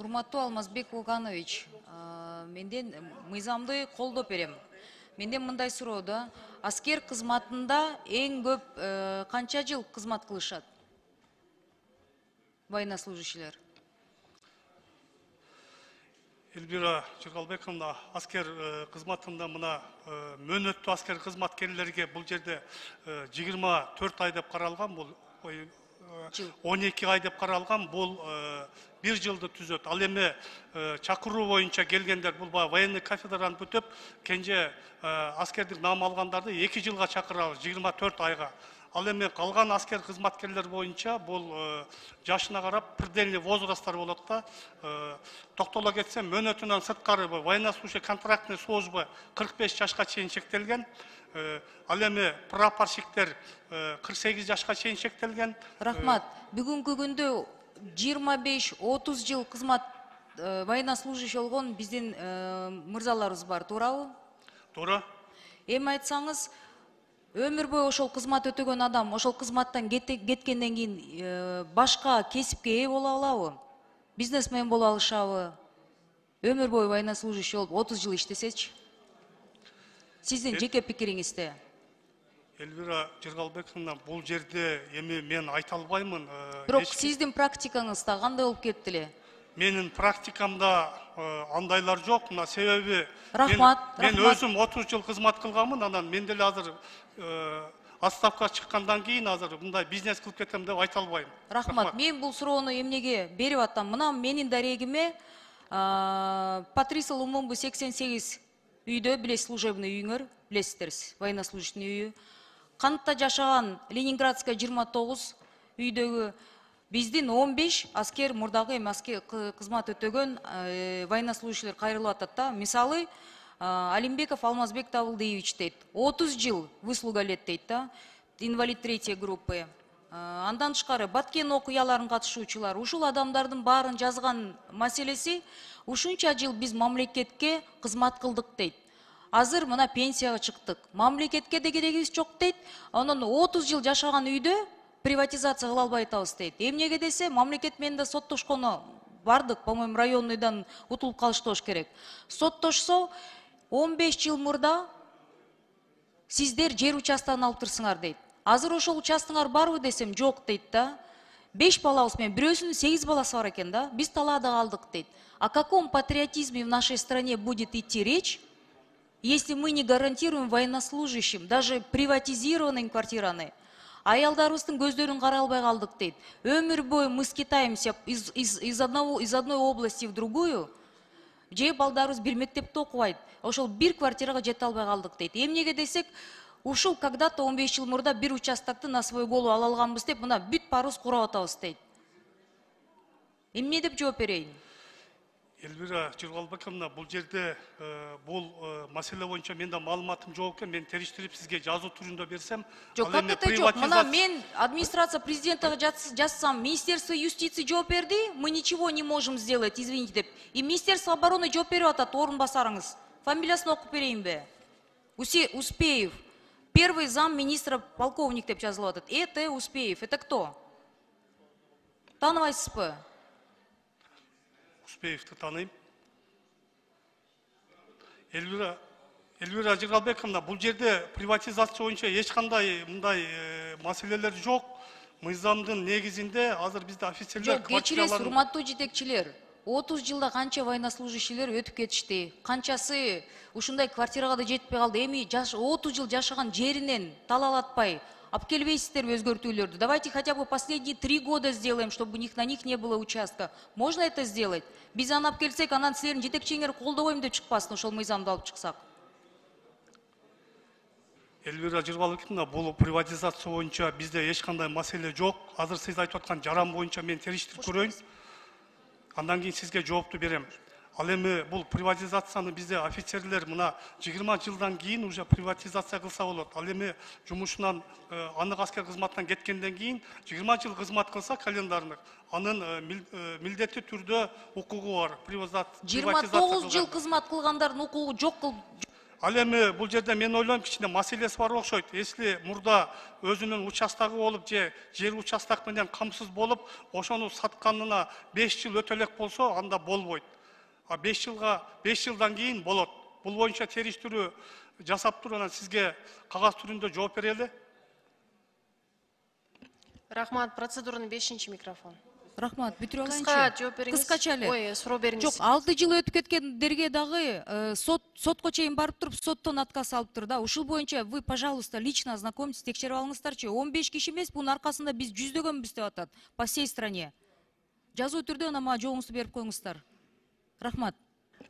Урматтуу Алмазбек Луканович, менден мыйзамды колдоп берем. Менден мындай суроо: аскер кызматында эң көп канча жыл кызмат кылышат? Военнослужащийлер. Эльвира Жыргалбековна, аскер кызматында мына мөөнөттүү аскер кызматкерлерге бул жерде 24 ай деп каралган, бул 12 ай деп каралган, бул 1 жылды түзөт. Ал эми чакыруу боюнча келгендер, бул военный кафедраны бүтүп, кенже аскердик наам алгандарды 2 жылга чакырабыз, 24 айга. Ал эми калган аскер кызматкерлер боюнча бул жашына карап предельный возрасттар болот да. Токтоло кетсем, мөөнөтүнөн сырткары военнослужащий контрактный служба 45 жашка чейин чектелген. Ал эми прапорщиктер 48 жашка чейин чектелген. Рахмат. Бүгүнкү күндө 25-30 жыл кызмат военнослужащий болгон биздин мырзаларыбыз бар, туурабы? Туура. Эми айтсаңыз, өмүр бою ошол кызмат өтөгөн адам ошол кызматтан кеткенден кийин башка кесипке ээ боло алабы? Бизнесмен боло алышабы? Өмүр бою военнослужащий болуп 30 жыл иштесечи? Сиздин жеке пикириңизде. Эльвира Жыргалбековна, бул жерде эми мен айта албаймын. Бирок сиздин практикаңызда кандай болуп кетти эле? Менин практикамда андайлар жок. Мына себеби мен өзүм 30 жыл кызмат кылганмын, анан мен деле азыр отставка чыккандан кийин азыр мындай бизнес кылып кетем деп айта албайм. Рахмат. Мен бул суроону эмнеге берип атам? Мына менин дарегиме Патриса Лумумбу 88 үйдө, билесиз, служебный үйүңөр, билесиздер, военнослужащийдин үйү. Кантта жашаган Ленинградская 29 үйдөгү биздин 15 аскер, мурдагы эми аскер кызмат өтөгөн военнослужащийлер кайрылып атат да. Мисалы, Алимбеков Алмазбек Табылдиевич дейт, 30 жыл выслуга лет дейт да, инвалид 3 группы. Андан тышкары Баткен окуяларын катышуучулар, ушул адамдардын баарын жазган маселеси, ушунча жыл биз мамлекетке кызмат кылдык дейт. Азыр мына пенсияга чыктык. Мамлекетке де керегибиз жок дейт. Анан 30 жыл жашаган үйдө приватизация кыла албай атабыз дейт. Эмнеге десе, мамлекет менен да соттошкону бардык, по-моему, районныйдан утулуп калышты болуш керек. Соттошсо 15 жыл мурда сиздер жер участогун алып турсуңар дейт. Азыр ошол участогуңар барбы десем, жок дейт да. 5 балабыз менен, бирөөсүнүн 8 баласы бар экен да. Биз талаада калдык дейт. О каком патриотизме в нашей стране будет идти речь, если мы не гарантируем военнослужащим, даже приватизированным квартираны? Аялдарыбыздын көздөрүн карай албай калдык дейт. Өмүр бою мы скитаемся из одной области в другую. Же балдарыбыз бир мектепте окубайт. Ошол бир квартирага жете албай калдык дейт. Эмнеге десек, ушул когда-то 15 жыл мурда бир участокты на свой голову ала алганбыз деп, мына бүт баарыбыз курап атабыз дейт. Эмне деп жооп берейин? Эльвира Жыргалбековна, бул жерде бул маселе боюнча менде маалыматым жок экен. Мен териштирип сизге жазуу түрүндө берсем. Жок, как это жок? Мына мен администрация президента жазсам, Министерство юстиции жооп берди, мы ничего не можем сделать, извините деп. И Министерство обороны жооп берип атат, орун басарыңыз. Фамилиясын окуп берейинби? Успеев. Первый зам министра полковник деп жазылып атат. Это Успеев. Это кто? Тааныбайсызбы? Успеевти тааныйм. Эльвира Жыргалбековна, бул жерде приватизация боюнча эч кандай мындай маселелер жок. Мыйзамдын негизинде азыр бизде офицерлер квартираларын... Кечиресиз, урматтуу жетекчилер. 30 жылда канча военнослужащийлер өтүп кетишти. Канчасы ушундай квартирага да жетпей калды. Эми 30 жыл жашаган жеринен талалатпай алып келбейсиздерби өзгөртүүлөрдү? Давайте хотя бы последние 3 года сделаем, чтобы на них не было участка. Можно это сделать? Биз аны алып келсек, анан силердин жетекчиңер колдобойм деп чыкпасын, ошол мыйзамды алып чыксак. Эльвира Жыргалбековна, бул приватизация боюнча бизде эч кандай маселе жок. Азыр сиз айтып аткан жаран боюнча мен териштирип көрөйүн. Андан кийин сизге жоопту берем. Ал эми бул приватизацияны бизде офицерлер мына 20 жылдан кийин уже приватизация кылса болот. Ал эми жумушунан анык аскер кызматтан кеткенден кийин 20 жыл кызмат кылса календарный, анын милдеттүү түрдө укугу бар. 29 жыл кызмат кылгандардын укугу жок. Ал эми бул жерде мен ойлойм кичине маселеси бар окшойт. Если мурда өзүнүн участогу болуп же жер участок менен камсыз болуп, ошону сатканына 5 жыл өтө элек болсо, анда болбойт. 5 жылдан кийин болот. Бул боюнча териштирүү жасап туруп, анан сизге кагаз түрүндө жооп берели. Рахмат, процедуранын 5-ші микрофон. Рахмат, бүтүрө алайынчы. Кыска жооп бериңиз. Кыскача эле. Ой, суроо бериңиз. Жок, 6 жыл өтүп кеткендерге дагы сотко чейин барып туруп, соттон отказ алыптыр да. Ушул боюнча вы, пожалуйста, лично ознакомьтесь, текшерип алыңыздарчы. 15 киши эмес, бунун аркасында биз жүздөгөнбүз деп атат по всей стране. Жазуу түрдө ана мага жооңузду берип коюңуздар. Рахмат.